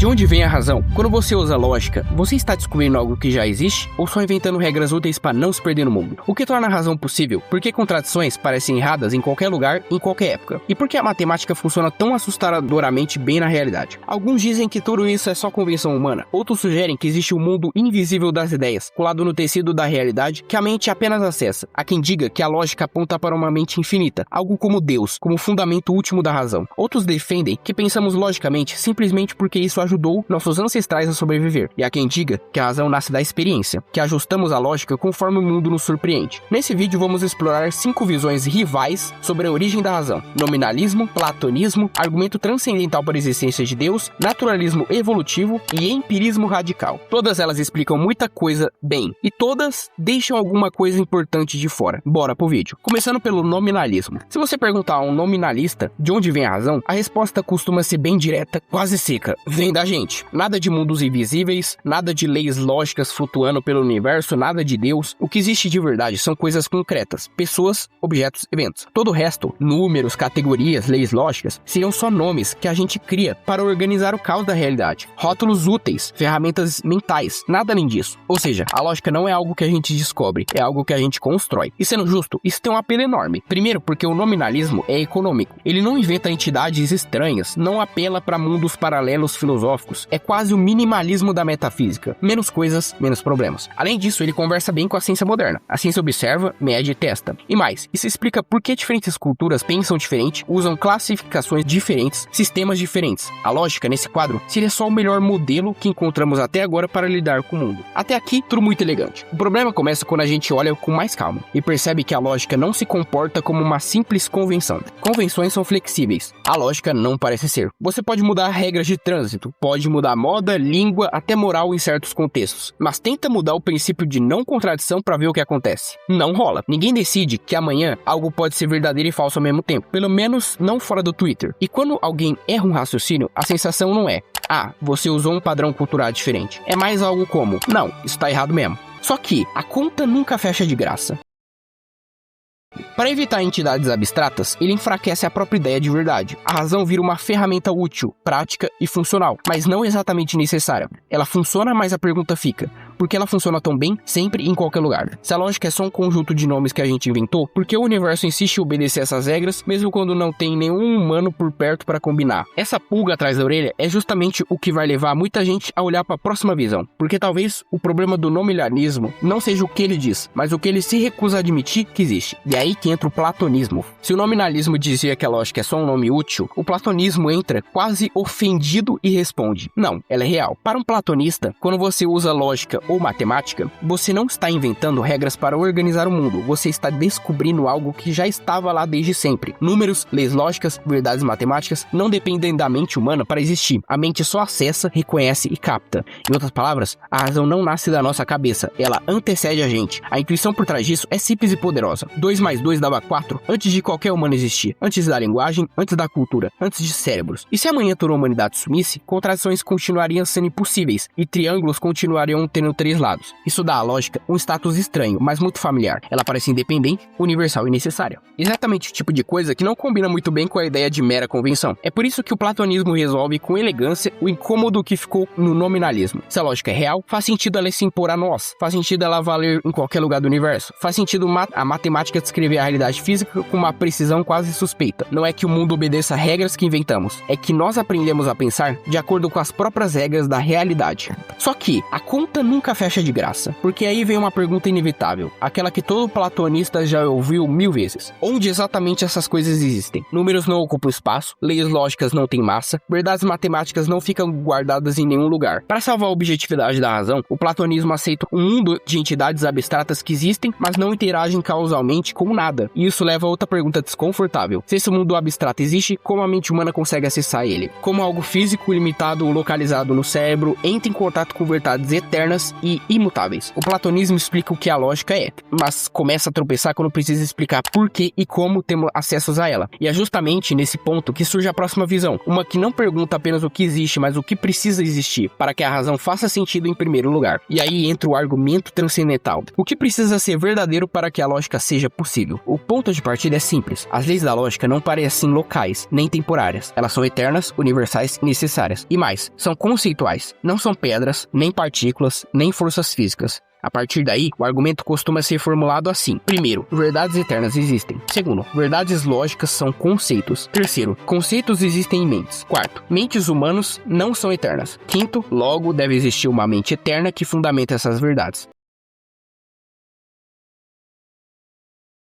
De onde vem a razão? Quando você usa lógica, você está descobrindo algo que já existe ou só inventando regras úteis para não se perder no mundo? O que torna a razão possível? Por que contradições parecem erradas em qualquer lugar, em qualquer época? E por que a matemática funciona tão assustadoramente bem na realidade? Alguns dizem que tudo isso é só convenção humana. Outros sugerem que existe um mundo invisível das ideias, colado no tecido da realidade, que a mente apenas acessa. Há quem diga que a lógica aponta para uma mente infinita, algo como Deus, como fundamento último da razão. Outros defendem que pensamos logicamente simplesmente porque isso ajudou nossos ancestrais a sobreviver. E há quem diga que a razão nasce da experiência, que ajustamos a lógica conforme o mundo nos surpreende. Nesse vídeo vamos explorar 5 visões rivais sobre a origem da razão: nominalismo, platonismo, argumento transcendental para a existência de Deus, naturalismo evolutivo e empirismo radical. Todas elas explicam muita coisa bem, e todas deixam alguma coisa importante de fora. Bora pro vídeo. Começando pelo nominalismo. Se você perguntar a um nominalista de onde vem a razão, a resposta costuma ser bem direta, quase seca: vem da gente. Nada de mundos invisíveis, nada de leis lógicas flutuando pelo universo, nada de Deus. O que existe de verdade são coisas concretas: pessoas, objetos, eventos. Todo o resto, números, categorias, leis lógicas, seriam só nomes que a gente cria para organizar o caos da realidade. Rótulos úteis, ferramentas mentais, nada além disso. Ou seja, a lógica não é algo que a gente descobre, é algo que a gente constrói. E sendo justo, isso tem um apelo enorme. Primeiro, porque o nominalismo é econômico. Ele não inventa entidades estranhas, não apela para mundos paralelos filosóficos. É quase o minimalismo da metafísica. Menos coisas, menos problemas. Além disso, ele conversa bem com a ciência moderna. A ciência observa, mede e testa. E mais, isso explica por que diferentes culturas pensam diferente, usam classificações diferentes, sistemas diferentes. A lógica, nesse quadro, seria só o melhor modelo que encontramos até agora para lidar com o mundo. Até aqui, tudo muito elegante. O problema começa quando a gente olha com mais calma e percebe que a lógica não se comporta como uma simples convenção. Convenções são flexíveis. A lógica não parece ser. Você pode mudar regras de trânsito, pode mudar moda, língua, até moral em certos contextos. Mas tenta mudar o princípio de não contradição para ver o que acontece. Não rola. Ninguém decide que amanhã algo pode ser verdadeiro e falso ao mesmo tempo. Pelo menos não fora do Twitter. E quando alguém erra um raciocínio, a sensação não é: ah, você usou um padrão cultural diferente. É mais algo como: não, isso tá errado mesmo. Só que a conta nunca fecha de graça. Para evitar entidades abstratas, ele enfraquece a própria ideia de verdade. A razão vira uma ferramenta útil, prática e funcional, mas não exatamente necessária. Ela funciona, mas a pergunta fica: por que ela funciona tão bem, sempre e em qualquer lugar? Se a lógica é só um conjunto de nomes que a gente inventou, por que o universo insiste em obedecer essas regras, mesmo quando não tem nenhum humano por perto para combinar? Essa pulga atrás da orelha é justamente o que vai levar muita gente a olhar para a próxima visão, porque talvez o problema do nominalismo não seja o que ele diz, mas o que ele se recusa a admitir que existe. E é aí que entra o platonismo. Se o nominalismo dizia que a lógica é só um nome útil, o platonismo entra quase ofendido e responde: não, ela é real. Para um platonista, quando você usa lógica ou matemática, você não está inventando regras para organizar o mundo, você está descobrindo algo que já estava lá desde sempre. Números, leis lógicas, verdades matemáticas não dependem da mente humana para existir. A mente só acessa, reconhece e capta. Em outras palavras, a razão não nasce da nossa cabeça, ela antecede a gente. A intuição por trás disso é simples e poderosa. 2 mais 2 dava 4 antes de qualquer humano existir, antes da linguagem, antes da cultura, antes de cérebros. E se amanhã toda a humanidade sumisse, contradições continuariam sendo impossíveis e triângulos continuariam tendo 3 lados. Isso dá à lógica um status estranho, mas muito familiar. Ela parece independente, universal e necessária. Exatamente o tipo de coisa que não combina muito bem com a ideia de mera convenção. É por isso que o platonismo resolve com elegância o incômodo que ficou no nominalismo. Se a lógica é real, faz sentido ela se impor a nós, faz sentido ela valer em qualquer lugar do universo, faz sentido a matemática descrever a realidade física com uma precisão quase suspeita. Não é que o mundo obedeça regras que inventamos, é que nós aprendemos a pensar de acordo com as próprias regras da realidade. Só que a conta nunca fecha de graça, porque aí vem uma pergunta inevitável, aquela que todo platonista já ouviu 1000 vezes: onde exatamente essas coisas existem? Números não ocupam espaço, leis lógicas não têm massa, verdades matemáticas não ficam guardadas em nenhum lugar. Para salvar a objetividade da razão, o platonismo aceita um mundo de entidades abstratas que existem, mas não interagem causalmente com nada. E isso leva a outra pergunta desconfortável: se esse mundo abstrato existe, como a mente humana consegue acessar ele? Como algo físico, limitado ou localizado no cérebro entra em contato com verdades eternas imutáveis e imutáveis. O platonismo explica o que a lógica é, mas começa a tropeçar quando precisa explicar por que e como temos acessos a ela. E é justamente nesse ponto que surge a próxima visão, uma que não pergunta apenas o que existe, mas o que precisa existir, para que a razão faça sentido em primeiro lugar. E aí entra o argumento transcendental. O que precisa ser verdadeiro para que a lógica seja possível? O ponto de partida é simples. As leis da lógica não parecem locais, nem temporárias. Elas são eternas, universais e necessárias. E mais, são conceituais. Não são pedras, nem partículas, nem forças físicas. A partir daí, o argumento costuma ser formulado assim. Primeiro, verdades eternas existem. Segundo, verdades lógicas são conceitos. Terceiro, conceitos existem em mentes. Quarto, mentes humanas não são eternas. Quinto, logo deve existir uma mente eterna que fundamenta essas verdades.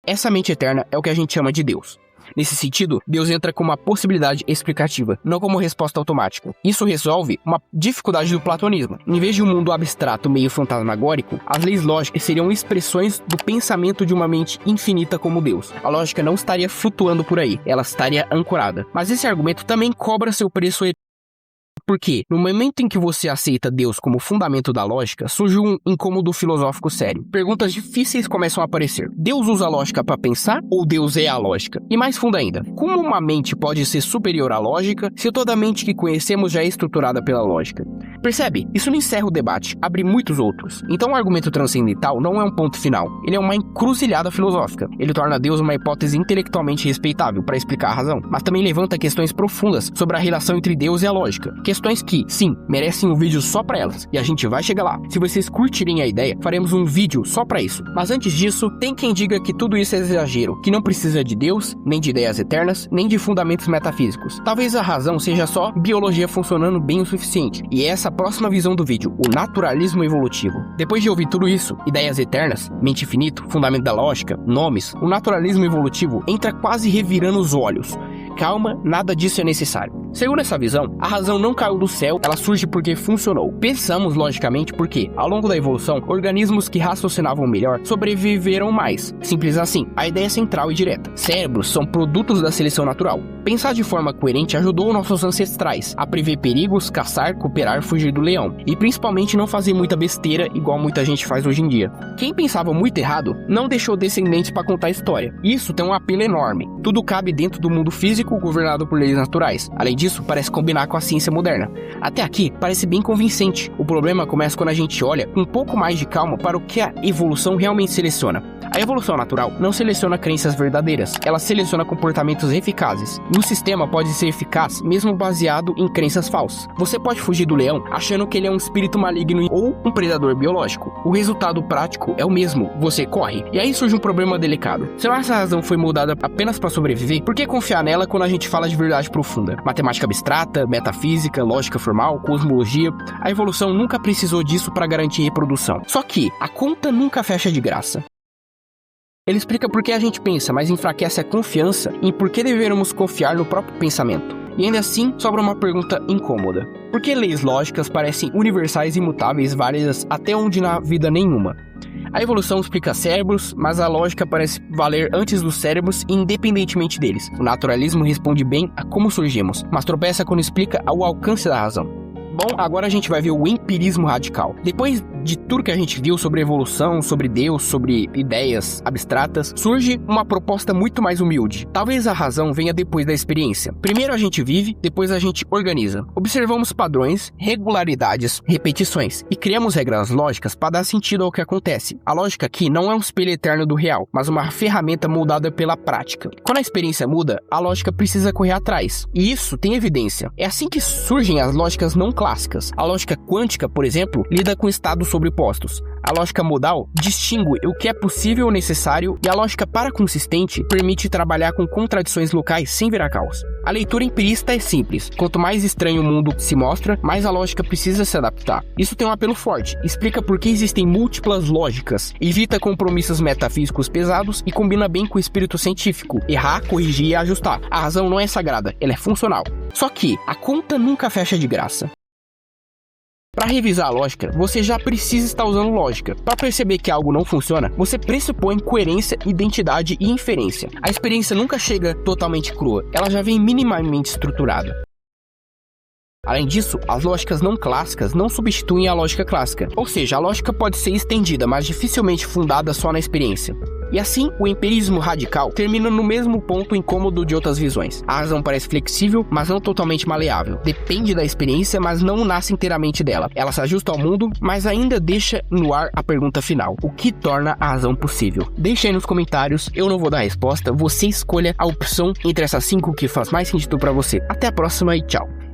Essa mente eterna é o que a gente chama de Deus. Nesse sentido, Deus entra como uma possibilidade explicativa, não como resposta automática. Isso resolve uma dificuldade do platonismo. Em vez de um mundo abstrato meio fantasmagórico, as leis lógicas seriam expressões do pensamento de uma mente infinita como Deus. A lógica não estaria flutuando por aí, ela estaria ancorada. Mas esse argumento também cobra seu preço. Porque, no momento em que você aceita Deus como fundamento da lógica, surge um incômodo filosófico sério. Perguntas difíceis começam a aparecer. Deus usa a lógica para pensar ou Deus é a lógica? E mais fundo ainda, como uma mente pode ser superior à lógica se toda a mente que conhecemos já é estruturada pela lógica? Percebe? Isso não encerra o debate, abre muitos outros. Então o argumento transcendental não é um ponto final, ele é uma encruzilhada filosófica. Ele torna Deus uma hipótese intelectualmente respeitável para explicar a razão, mas também levanta questões profundas sobre a relação entre Deus e a lógica. Questões que, sim, merecem um vídeo só pra elas, e a gente vai chegar lá. Se vocês curtirem a ideia, faremos um vídeo só pra isso. Mas antes disso, tem quem diga que tudo isso é exagero, que não precisa de Deus, nem de ideias eternas, nem de fundamentos metafísicos. Talvez a razão seja só biologia funcionando bem o suficiente, e é essa a próxima visão do vídeo, o naturalismo evolutivo. Depois de ouvir tudo isso, ideias eternas, mente infinito, fundamento da lógica, nomes, o naturalismo evolutivo entra quase revirando os olhos. Calma, nada disso é necessário. Segundo essa visão, a razão não caiu do céu, ela surge porque funcionou. Pensamos logicamente porque, ao longo da evolução, organismos que raciocinavam melhor sobreviveram mais. Simples assim, a ideia é central e direta. Cérebros são produtos da seleção natural. Pensar de forma coerente ajudou nossos ancestrais a prever perigos, caçar, cooperar, fugir do leão. E principalmente não fazer muita besteira igual muita gente faz hoje em dia. Quem pensava muito errado não deixou descendentes para contar a história. Isso tem um apelo enorme. Tudo cabe dentro do mundo físico governado por leis naturais. Além disso, parece combinar com a ciência moderna. Até aqui, parece bem convincente. O problema começa quando a gente olha com um pouco mais de calma para o que a evolução realmente seleciona. A evolução natural não seleciona crenças verdadeiras, ela seleciona comportamentos eficazes. E o sistema pode ser eficaz mesmo baseado em crenças falsas. Você pode fugir do leão achando que ele é um espírito maligno ou um predador biológico. O resultado prático é o mesmo, você corre. E aí surge um problema delicado. Se nossa razão foi moldada apenas para sobreviver, por que confiar nela quando a gente fala de verdade profunda? Matemática abstrata, metafísica, lógica formal, cosmologia. A evolução nunca precisou disso para garantir reprodução. Só que a conta nunca fecha de graça. Ele explica por que a gente pensa, mas enfraquece a confiança em por que deveríamos confiar no próprio pensamento. E ainda assim, sobra uma pergunta incômoda. Por que leis lógicas parecem universais e imutáveis, válidas até onde na vida nenhuma? A evolução explica cérebros, mas a lógica parece valer antes dos cérebros, independentemente deles. O naturalismo responde bem a como surgimos, mas tropeça quando explica o alcance da razão. Bom, agora a gente vai ver o empirismo radical. Depois de tudo que a gente viu sobre evolução, sobre Deus, sobre ideias abstratas, surge uma proposta muito mais humilde. Talvez a razão venha depois da experiência. Primeiro a gente vive, depois a gente organiza. Observamos padrões, regularidades, repetições e criamos regras lógicas para dar sentido ao que acontece. A lógica aqui não é um espelho eterno do real, mas uma ferramenta moldada pela prática. Quando a experiência muda, a lógica precisa correr atrás. E isso tem evidência. É assim que surgem as lógicas não clássicas. A lógica quântica, por exemplo, lida com estados sobrepostos. A lógica modal distingue o que é possível ou necessário, e a lógica paraconsistente permite trabalhar com contradições locais sem virar caos. A leitura empirista é simples. Quanto mais estranho o mundo se mostra, mais a lógica precisa se adaptar. Isso tem um apelo forte. Explica por que existem múltiplas lógicas, evita compromissos metafísicos pesados e combina bem com o espírito científico. Errar, corrigir e ajustar. A razão não é sagrada, ela é funcional. Só que a conta nunca fecha de graça. Para revisar a lógica, você já precisa estar usando lógica. Para perceber que algo não funciona, você pressupõe coerência, identidade e inferência. A experiência nunca chega totalmente crua, ela já vem minimamente estruturada. Além disso, as lógicas não clássicas não substituem a lógica clássica, ou seja, a lógica pode ser estendida, mas dificilmente fundada só na experiência. E assim, o empirismo radical termina no mesmo ponto incômodo de outras visões. A razão parece flexível, mas não totalmente maleável. Depende da experiência, mas não nasce inteiramente dela. Ela se ajusta ao mundo, mas ainda deixa no ar a pergunta final: o que torna a razão possível? Deixa aí nos comentários, eu não vou dar a resposta, você escolha a opção entre essas 5 que faz mais sentido pra você. Até a próxima e tchau!